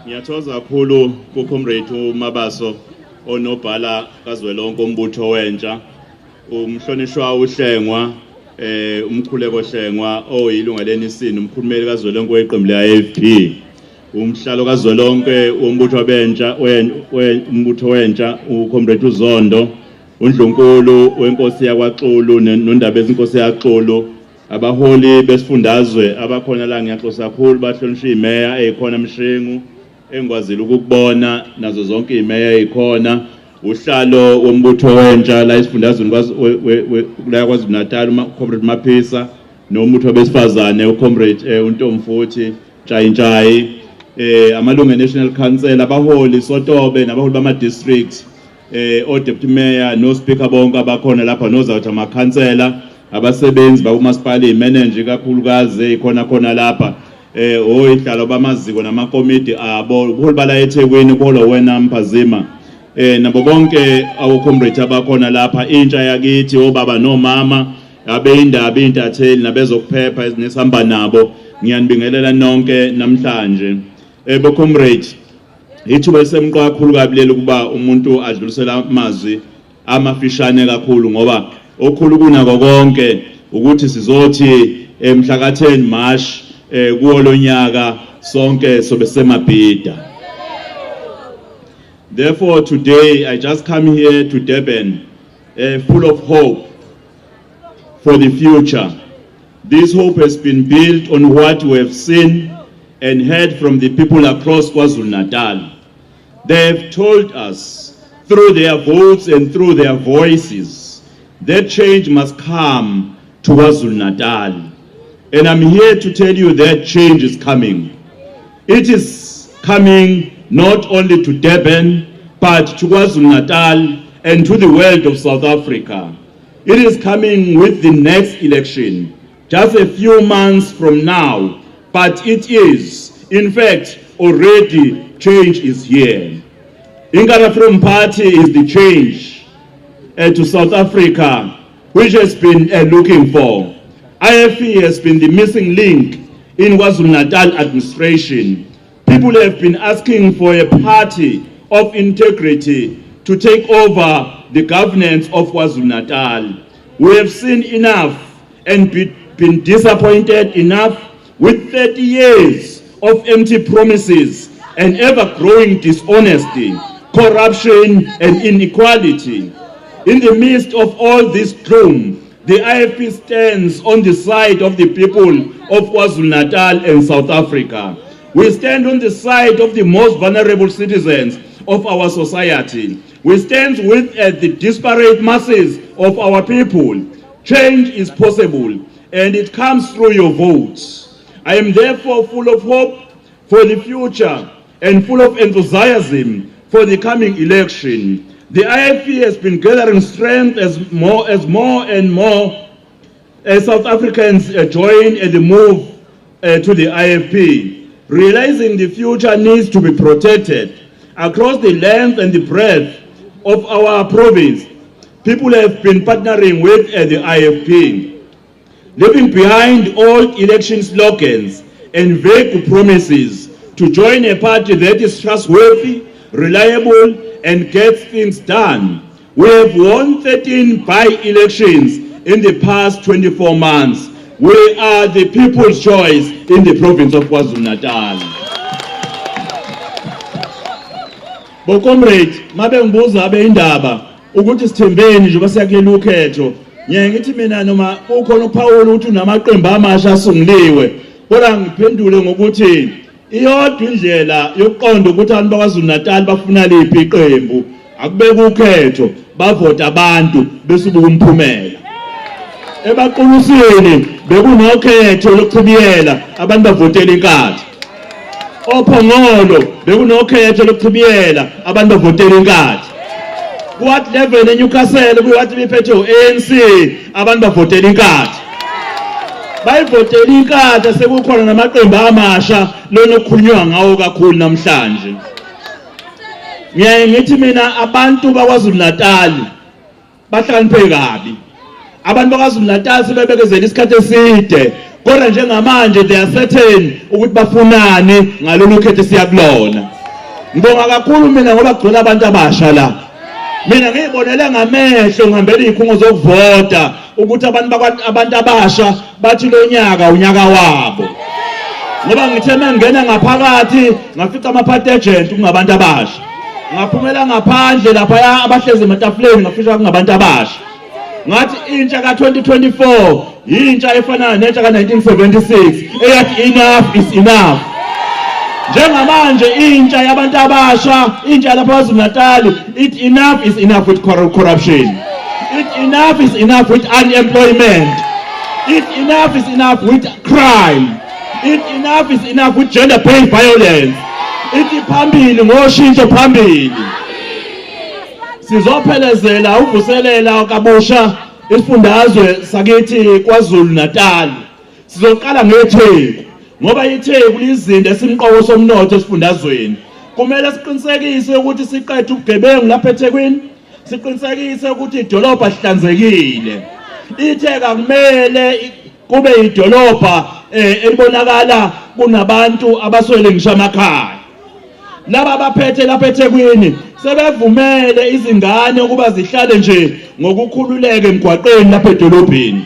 Ngiyathokoza kakhulu ku comrade uMabaso onobhala kazwelonke umbutho wentsha umhlonishwa uhlengwa umkhuleko hlengwa oyilunga lenisini umkhulumeli kazwelonke weqembu le-IFP umhlalo kazwelonke umbutho wabentsha umbutho wentsha ucomrade uZondo uNdlunkulu wenkosi yakwaXulu nondaba ezinkosi yakwaXulu abaholi besifundazwe abakhona la ngiyaxosa kakhulu bahlonishwa imeya eyikhona Mshingu engwazile ukubona nazo zonke imeya eyikhona uhlalo wombutho wentsha la esifundazweni la KwaZulu-Natal uComrade Maphisa nombutho besifazane uComrade uNtomfuthi Tshayintshayi amalungu eNational Council abaholi Sotobe nabaholi bama districts o-deputy mayor no speaker bonke abakhona lapha nozathi amakhansela abasebenzi bakumasipala imanager kakhulukazi khona lapha oyihlalo bamaziko namakomiti abo ubuholi bala eThekwini bolo wena Mphazima nabo bonke awucomrade abakhona lapha intsha yakithi obaba nomama abeyindaba intatheli nabezokuphepha ezinesihamba nabo ngiyanibingelela nonke namhlanje comrade ithuba esemqoka kakhulu kabilela kuba umuntu adlulisela amazwi amafishane kakhulu ngoba okhulu kunako konke ukuthi sizothi mhla ka-10 March kuwo lonyaka sonke sobe semabhida. Therefore today I just come here to Durban full of hope for the future. This hope has been built on what we have seen and heard from the people across KwaZulu-Natal. They have told us through their votes and through their voices that change must come to KwaZulu-Natal. And I'm here to tell you that change is coming. It is coming not only to Durban, but to KwaZulu-Natal and to the world of South Africa. It is coming with the next election, just a few months from now. But it is, in fact, already change is here. Ingara from Party is the change to South Africa, which has been looking for. IFP has been the missing link in KwaZulu-Natal administration. People have been asking for a party of integrity to take over the governance of KwaZulu-Natal. We have seen enough and been disappointed enough with 30 years of empty promises and ever-growing dishonesty, corruption and inequality. In the midst of all this gloom, the IFP stands on the side of the people of KwaZulu-Natal and South Africa. We stand on the side of the most vulnerable citizens of our society. We stand with the disparate masses of our people. Change is possible and it comes through your votes. I am therefore full of hope for the future and full of enthusiasm for the coming election. The IFP has been gathering strength as more and more South Africans join and move to the IFP, realizing the future needs to be protected across the length and the breadth of our province. People have been partnering with the IFP, leaving behind old election slogans and vague promises to join a party that is trustworthy, reliable, and gets things done. We have won 13 by-elections in the past 24 months. We are the people's choice in the province of KwaZulu-Natal. Bo comrade, mabe ngibuza abe indaba ukuthi sithembeni nje basiyakela ukhetho. Ngithi mina noma ukhona uPaul uthi unamaqembu amasha asunguliwe. Kodwa ngiphendule ngokuthi iyodwa indlela yokuqonda ukuthi abantu bakwaZulu-Natal bafuna liphi iqembu akubeka ukhetho bavota abantu besubuka umphumela. Ebaqulusini bekunokhetho lokuchibiyela abantu bavotela inkatha. Ophongolo bekunokhetho lokuchibiyela abantu bavotela inkatha. What level eNewcastle kuyathi bephethe ANC abantu bavotela inkatha. Bayivotela inkatha sekukhona namaqembu amasha lona okukhulunywa ngawo kakhulu namhlanje. Ngithi mina abantu bakwaZulu-Natal bahlakaniphe kabi. Abantu bakwaZulu-Natal sebebekezela isikhathi eside kodwa njengamanje they are certain ukuthi bafunani ngalolu khetho siyakulona. Ngibonga kakhulu mina ngoba kugcwele abantu abasha la. Mina ngiyibonele ngamehlo ngihambela izikhungo zokuvota ukuthi abantu abasha bathi lo nyaka unyaka wabo. Ngoba ngithe mangena ngaphakathi ngafica ama-party agent kungabantu abasha. Ngaphumela ngaphandle lapha abahlezi ematafuleni ngafica kungabantu abasha. Ngathi intsha ka-2024 intsha efana nentsha ka-1976 eyathi enough is enough. Njengamanje intsha yabantu abasha, intsha lapha KwaZulu-Natal, it enough is enough with corruption. It enough is enough with unemployment. It enough is enough with crime. It enough is enough with gender-based violence. It phambili ngoshintsho phambili. Sizophelezela uvuselela kabusha isifundazwe sakithi KwaZulu-Natal. Sizoqala ngeTheku ngoba iTheku lizinto esimqoko somnotho esifundazweni. Kumele siqinisekise ukuthi siqedwe ubugebengu lapha eThekwini. Siqinisekise ukuthi idolobha lihlanzekile. iTheku akumele kube idolobha elibonakala kunabantu abaswele ngisho amakhaya. Laba abaphethe lapha eThekwini sebevumele izingane ukuba zihlale nje ngokukhululeka emgwaqeni lapha edolobheni.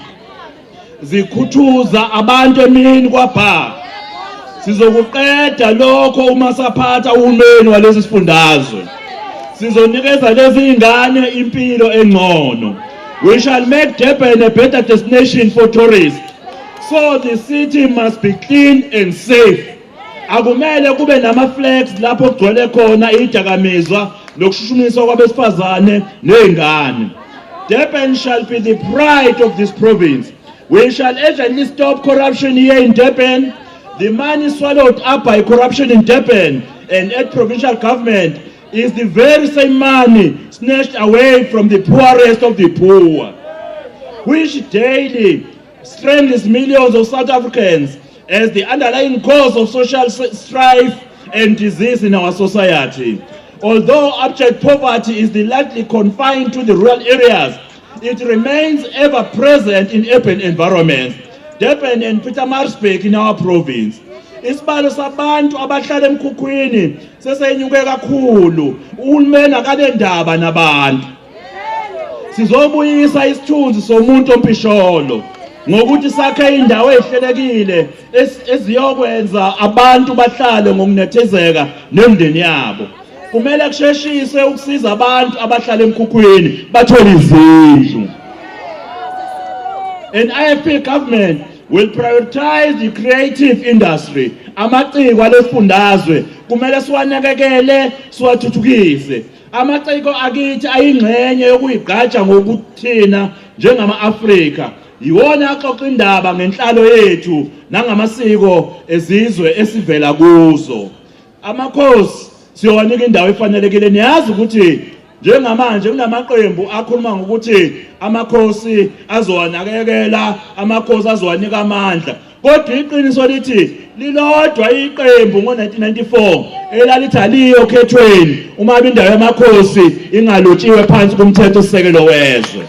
Zikhuthuza abantu emini kwabha. Sizokuqeda lokho uma saphatha uhulumeni walesi sifundazwe. Sizonikeza lezi ingane impilo engcono. We shall make Durban a better destination for tourists. So the city must be clean and safe. Akumele kube nama-flags lapho kugcwele khona idakamizwa nokushushumiswa kwabesifazane nezingane. Durban shall be the pride of this province. We shall urgently stop corruption here in Durban. The money swallowed up by corruption in Durban and at provincial government is the very same money snatched away from the poorest of the poor, which daily strangles millions of South Africans as the underlying cause of social strife and disease in our society. Although abject poverty is largely confined to the rural areas, it remains ever present in urban environments. Durban and Pietermaritzburg in our province. Isibalo sabantu abahlala emkhukhwini sesenyuke kakhulu. Uhulumeni akanendaba nabantu. Sizobuyisa isithunzi somuntu ompisholo ngokuthi sakhe indawo ehlelekile eziyokwenza abantu bahlale ngokunethezeka nemndeni yabo. Kumele kusheshise ukusiza abantu abahlala emkhukhwini bathole izindlu. An IFP government will prioritize the creative industry. Amaciko alesifundazwe kumele siwanakekele siwathuthukise. Amaciko akithi ayingxenye yokuyigqaja ngokuthina njengama-Afrika. Yiwona axoxa indaba ngenhlalo yethu nangamasiko ezizwe esivela kuzo. Amakhosi siyowanika indawo efanelekile. Niyazi ukuthi njengamanje kunamaqembu akhuluma ngokuthi amakhosi azowanakekela, amakhosi azowanika amandla. Kodwa iqiniso lithi lilodwa iqembu ngo-1994 elalithi aliyo okhethweni uma indawo yamakhosi ingalotshiwe phansi kumthethosisekelo wezwe.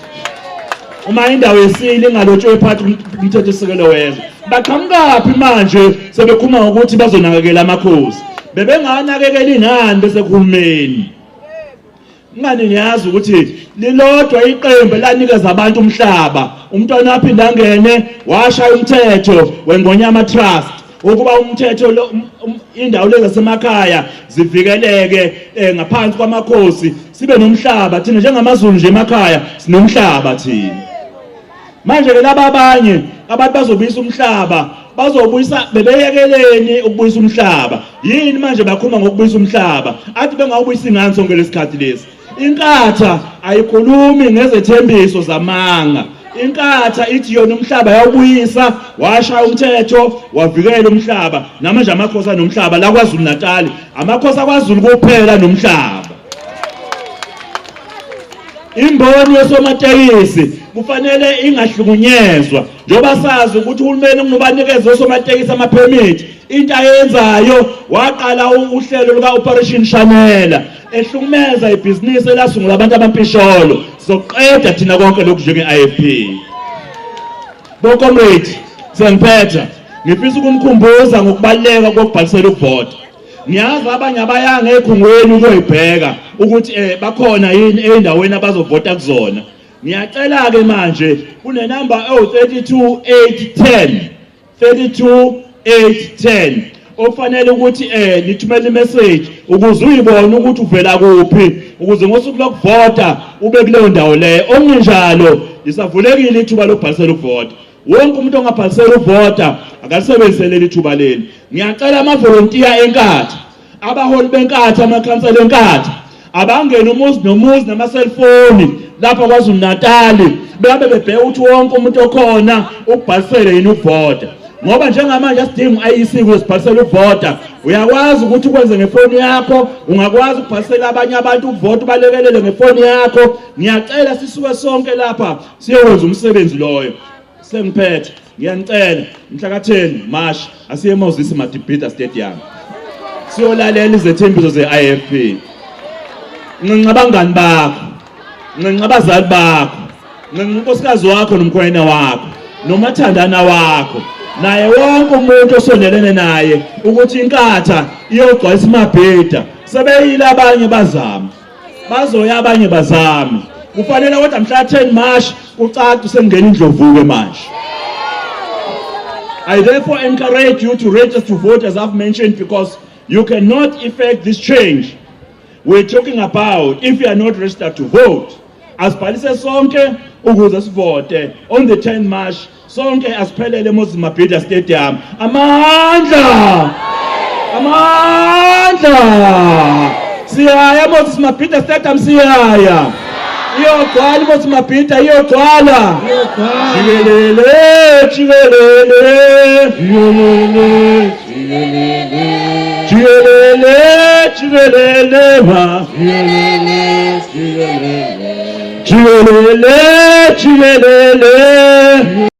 Uma indawo yesile ingalotshiwe phansi kumthethosisekelo wezwe. Baqhamukaphi manje sebekhuluma ngokuthi bazonakekela amakhosi? Bebenganakekela ingane bese kuhulumeni. Ngani niyazi ukuthi lilodwa iqembu lanikeza abantu umhlaba. Umntwana aphinda angene washaya umthetho weNgonyama Trust ukuba umthetho indawo lezi zasemakhaya zivikeleke ngaphansi kwamakhosi sibe nomhlaba. Thina njengamaZulu nje emakhaya sinomhlaba thina. Manje ke laba abanye abantu bazobuyisa umhlaba bazobuyisa bebeyekeleni ukubuyisa umhlaba. Yini manje bakhuluma ngokubuyisa umhlaba? Athi bengawubuyisa ingane sonke lesikhathi lesi. Inkatha ayikhulumi ngezethembiso zamanga. Inkatha ithi yona umhlaba yawubuyisa, washaya umthetho, wavikela umhlaba. Namanje amakhosi anomhlaba la KwaZulu-Natal, amakhosi akwaZulu kuphela nomhlaba. Imboni yesomatekisi kufanele ingahlukunyezwa njoba sazi ukuthi uhulumeni ngobanikeza osomatekisi ama-permit. Into ayenzayo waqala uhlelo luka Operation Shanela ehlukumeza ibhizinisi elasungula abantu abampisholo. Sizoqeda thina konke lokhu njenge-IFP. Comrade, Sengiphetha ngifisa ukumkhumbuza ngokubaleka kokubhalisela ukuvota. Ngiyazi abanye abayanga ekhungweni ukuyoyibheka ukuthi bakhona yini endaweni abazovota kuzona. Ngiyacela ke manje kune number 32810 32810 ofanele ukuthi nithumele imessage ukuze uyibone ukuthi uvela kuphi ukuze ngosuku lokuvota ube kuleyo ndawo leyo. Okunjalo lisavulekile ithuba lokubhalisela ukuvota. Wonke umuntu ongabhalisela ukuvota akalisebenzisele ithuba leli. Ngiyacela amavolontiya enkatha, abaholi benkatha, amakhansela enkatha abangena umuzi nomuzi nama-cellphone lapha KwaZulu Natal behambe bebheka ukuthi wonke umuntu okhona ukubhalisele yini ukuvota. Ngoba njengamanje asidinga i-IEC ukuzibhalisela ukuvota. Uyakwazi ukuthi ukwenze ngefoni yakho, ungakwazi ukubhalisela abanye abantu ukuvota ubalekelele ngefoni yakho. Ngiyacela sisuke sonke lapha siyokwenza umsebenzi loyo. Sengiphethe ngiyanicela mhla ka-10 March asiye eMoses Madibhida Stadium siyolalela izethembiso ze-IFP. Nginqa abangani bakho, nginqa abazali bakho, nginqa unkosikazi wakho nomkhwena wakho nomathandana wakho naye wonke umuntu osondelene naye ukuthi inkatha iyogcwalisa iMabhida. Sebeyile abanye bazama, bazoya abanye bazama. Kufanele kodwa mhla 10 March kucace sengena indlovuke manje. I therefore encourage you to register to vote as I've mentioned, because you cannot effect this change we're talking about if you are not registered to vote. Asibhalise sonke ukuze sivote on the 10 March. Sonke asiphelele eMoses Mabhida Stadium. Amandla! Amandla! Siyaya eMoses Mabhida Stadium siyaya. Iyogcwala iMoses Mabhida iyogcwala. Jikelele, jikelele. Jikelele, jikelele. Jikelele, jikelele ba. Jikelele, jikelele. Jikelele, jikelele.